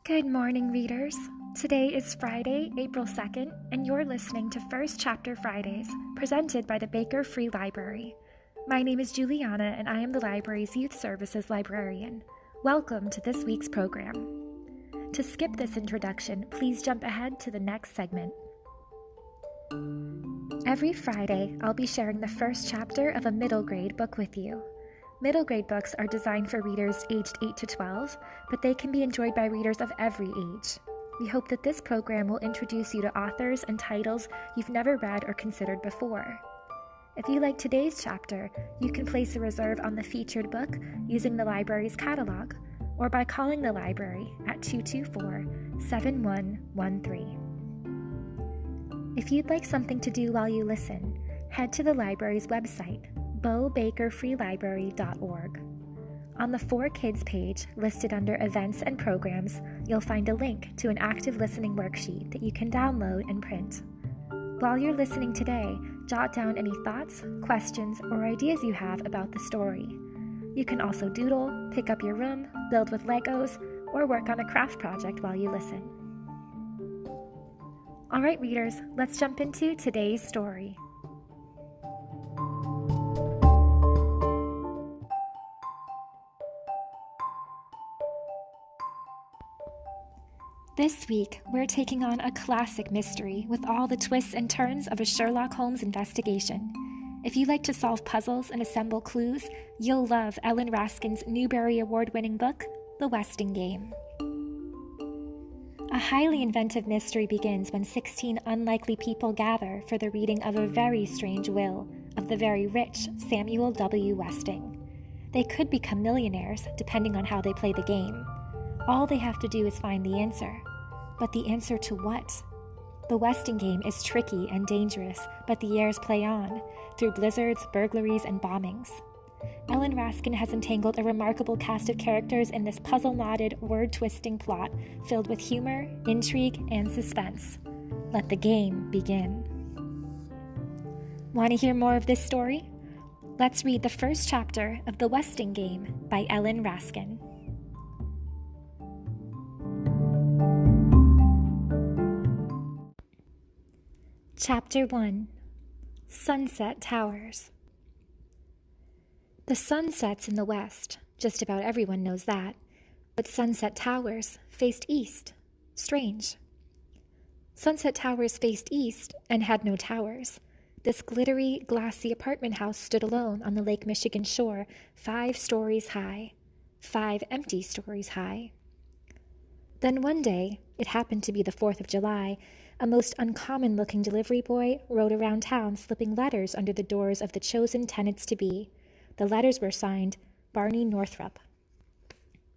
Good morning, readers. Today is Friday, April 2nd, and you're listening to First Chapter Fridays, presented by the Baker Free Library. My name is Juliana, and I am the library's Youth Services librarian. Welcome to this week's program. To skip this introduction, please jump ahead to the next segment. Every Friday, I'll be sharing the first chapter of a middle grade book with you. Middle grade books are designed for readers aged 8 to 12, but they can be enjoyed by readers of every age. We hope that this program will introduce you to authors and titles you've never read or considered before. If you like today's chapter, you can place a reserve on the featured book using the library's catalog, or by calling the library at 224-7113. If you'd like something to do while you listen, head to the library's website, BoBakerFreeLibrary.org. On the For Kids page, listed under Events and Programs, you'll find a link to an active listening worksheet that you can download and print. While you're listening today, jot down any thoughts, questions, or ideas you have about the story. You can also doodle, pick up your room, build with Legos, or work on a craft project while you listen. All right, readers, let's jump into today's story. This week, we're taking on a classic mystery with all the twists and turns of a Sherlock Holmes investigation. If you like to solve puzzles and assemble clues, you'll love Ellen Raskin's Newbery Award-winning book, The Westing Game. A highly inventive mystery begins when 16 unlikely people gather for the reading of a very strange will of the very rich Samuel W. Westing. They could become millionaires, depending on how they play the game. All they have to do is find the answer. But the answer to what? The Westing game is tricky and dangerous, but the years play on, through blizzards, burglaries, and bombings. Ellen Raskin has entangled a remarkable cast of characters in this puzzle-knotted, word-twisting plot filled with humor, intrigue, and suspense. Let the game begin. Want to hear more of this story? Let's read the first chapter of The Westing Game by Ellen Raskin. Chapter 1. Sunset Towers. The sun sets in the west, just about everyone knows that, but Sunset Towers faced east. Strange. Sunset Towers faced east and had no towers. This glittery, glassy apartment house stood alone on the Lake Michigan shore, 5 stories high. 5 empty stories high. Then one day, it happened to be the 4th of July, a most uncommon-looking delivery boy rode around town slipping letters under the doors of the chosen tenants-to-be. The letters were signed Barney Northrup.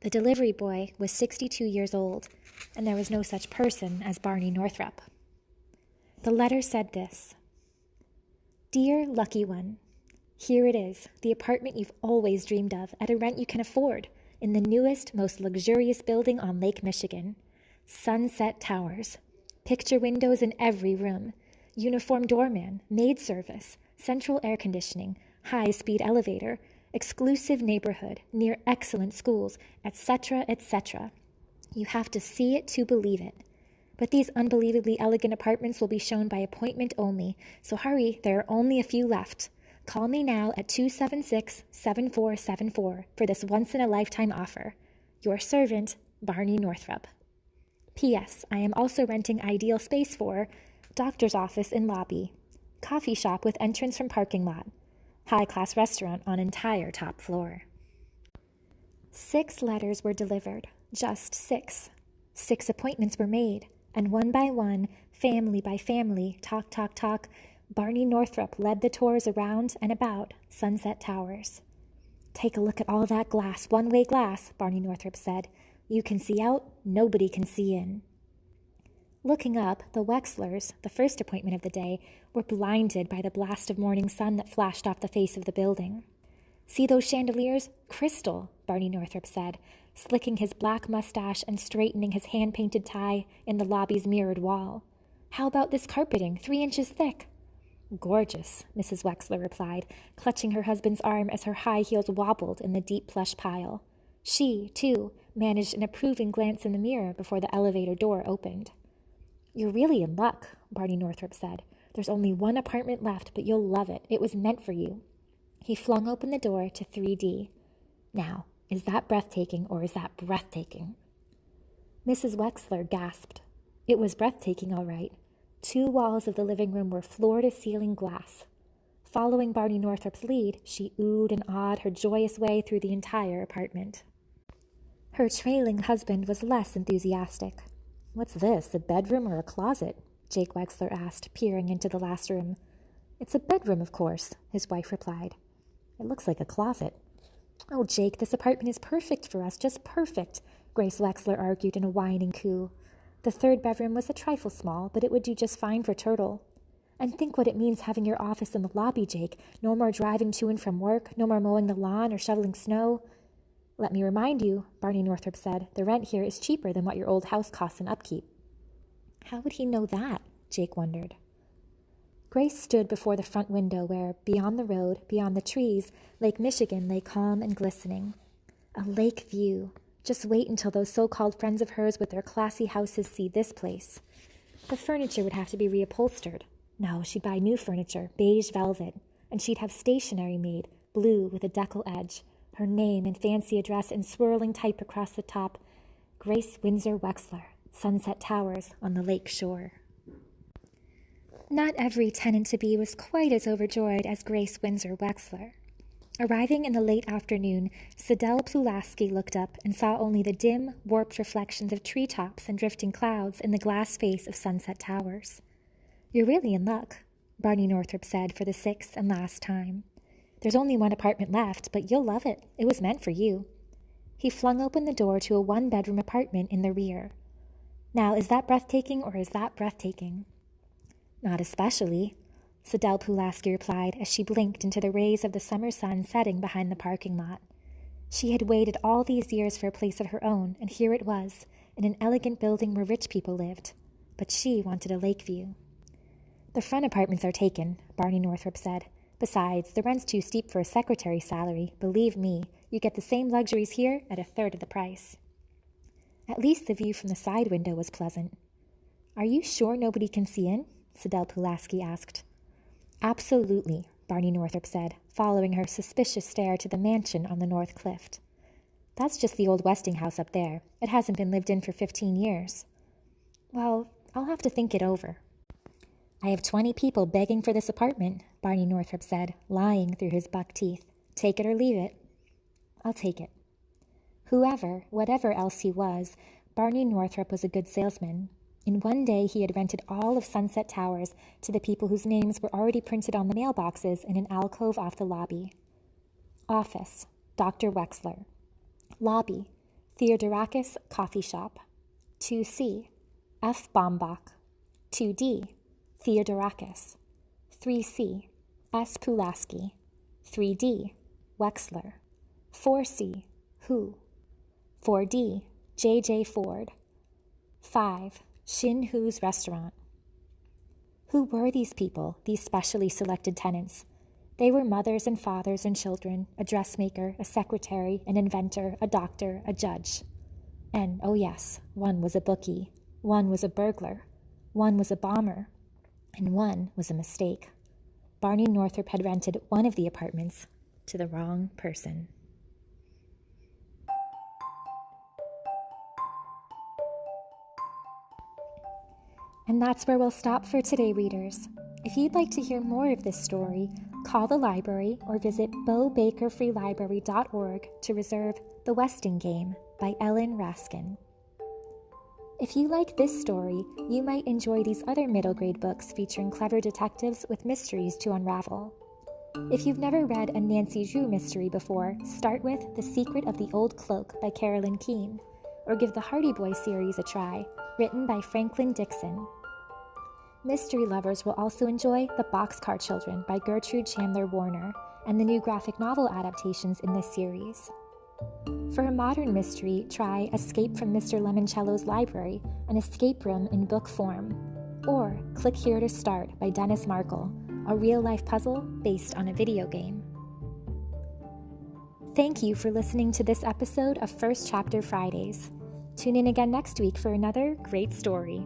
The delivery boy was 62 years old, and there was no such person as Barney Northrup. The letter said this: Dear Lucky One, here it is, the apartment you've always dreamed of at a rent you can afford, in the newest, most luxurious building on Lake Michigan. Sunset Towers. Picture windows in every room. Uniform doorman, maid service, central air conditioning, high-speed elevator, exclusive neighborhood, near excellent schools, etc., etc. You have to see it to believe it. But these unbelievably elegant apartments will be shown by appointment only, so hurry, there are only a few left. Call me now at 276-7474 for this once-in-a-lifetime offer. Your servant, Barney Northrup. P.S. I am also renting ideal space for doctor's office in lobby, coffee shop with entrance from parking lot, high-class restaurant on entire top floor. 6 letters were delivered, just 6. 6 appointments were made, and one by one, family by family, talk, talk, talk, Barney Northrup led the tours around and about Sunset Towers. Take a look at all that glass, one-way glass, Barney Northrup said. You can see out, nobody can see in. Looking up, the Wexlers, the first appointment of the day, were blinded by the blast of morning sun that flashed off the face of the building. See those chandeliers? Crystal, Barney Northrup said, slicking his black mustache and straightening his hand-painted tie in the lobby's mirrored wall. How about this carpeting, 3 inches thick? Gorgeous, Mrs. Wexler replied, clutching her husband's arm as her high heels wobbled in the deep plush pile. She, too, managed an approving glance in the mirror before the elevator door opened. "You're really in luck," Barney Northrop said. "There's only one apartment left, but you'll love it. It was meant for you." He flung open the door to 3D. "Now, is that breathtaking or is that breathtaking?" Mrs. Wexler gasped. It was breathtaking, all right. 2 walls of the living room were floor-to-ceiling glass. Following Barney Northrop's lead, she oohed and awed her joyous way through the entire apartment. Her trailing husband was less enthusiastic. "What's this, a bedroom or a closet?" Jake Wexler asked, peering into the last room. "It's a bedroom, of course," his wife replied. "It looks like a closet." "Oh, Jake, this apartment is perfect for us, just perfect," Grace Wexler argued in a whining coo. The 3rd bedroom was a trifle small, but it would do just fine for Turtle. "And think what it means having your office in the lobby, Jake. No more driving to and from work, no more mowing the lawn or shoveling snow." "Let me remind you," Barney Northrop said, "the rent here is cheaper than what your old house costs in upkeep." How would he know that? Jake wondered. Grace stood before the front window where, beyond the road, beyond the trees, Lake Michigan lay calm and glistening. A lake view. Just wait until those so-called friends of hers with their classy houses see this place. The furniture would have to be reupholstered. No, she'd buy new furniture, beige velvet, and she'd have stationery made, blue with a decal edge, her name and fancy address in swirling type across the top, Grace Windsor Wexler, Sunset Towers on the lake shore. Not every tenant-to-be was quite as overjoyed as Grace Windsor Wexler. Arriving in the late afternoon, Sidel Pulaski looked up and saw only the dim, warped reflections of treetops and drifting clouds in the glass face of Sunset Towers. "You're really in luck," Barney Northrop said for the 6th and last time. "There's only one apartment left, but you'll love it. It was meant for you." He flung open the door to a 1-bedroom apartment in the rear. "Now, is that breathtaking or is that breathtaking?" "Not especially," Sidel Pulaski replied as she blinked into the rays of the summer sun setting behind the parking lot. She had waited all these years for a place of her own, and here it was, in an elegant building where rich people lived. But she wanted a lake view. "The front apartments are taken," Barney Northrop said. "Besides, the rent's too steep for a secretary's salary. Believe me, you get the same luxuries here at 1/3 of the price." At least the view from the side window was pleasant. "Are you sure nobody can see in?" Sidel Pulaski asked. "Absolutely," Barney Northrop said, following her suspicious stare to the mansion on the north cliff. "That's just the old Westinghouse up there. It hasn't been lived in for 15 years. "Well, I'll have to think it over." "I have 20 people begging for this apartment," Barney Northrop said, lying through his buck teeth. "Take it or leave it." "I'll take it." Whoever, whatever else he was, Barney Northrop was a good salesman. In one day he had rented all of Sunset Towers to the people whose names were already printed on the mailboxes in an alcove off the lobby. Office, Dr. Wexler. Lobby, Theodorakis Coffee Shop. 2C, F. Baumbach. 2D, Theodorakis. 3C, S. Pulaski. 3D, Wexler. 4C, Who. 4D, J.J. Ford. 5. Shin Hu's Restaurant. Who were these people, these specially selected tenants? They were mothers and fathers and children, a dressmaker, a secretary, an inventor, a doctor, a judge. And, oh yes, one was a bookie, one was a burglar, one was a bomber, and one was a mistake. Barney Northrop had rented one of the apartments to the wrong person. And that's where we'll stop for today, readers. If you'd like to hear more of this story, call the library or visit BeauBakerFreeLibrary.org to reserve The Westing Game by Ellen Raskin. If you like this story, you might enjoy these other middle grade books featuring clever detectives with mysteries to unravel. If you've never read a Nancy Drew mystery before, start with The Secret of the Old Cloak by Carolyn Keene, or give the Hardy Boys series a try, written by Franklin Dixon. Mystery lovers will also enjoy The Boxcar Children by Gertrude Chandler Warner and the new graphic novel adaptations in this series. For a modern mystery, try Escape from Mr. Lemoncello's Library, an escape room in book form, or Click Here to Start by Dennis Markle, a real-life puzzle based on a video game. Thank you for listening to this episode of First Chapter Fridays. Tune in again next week for another great story.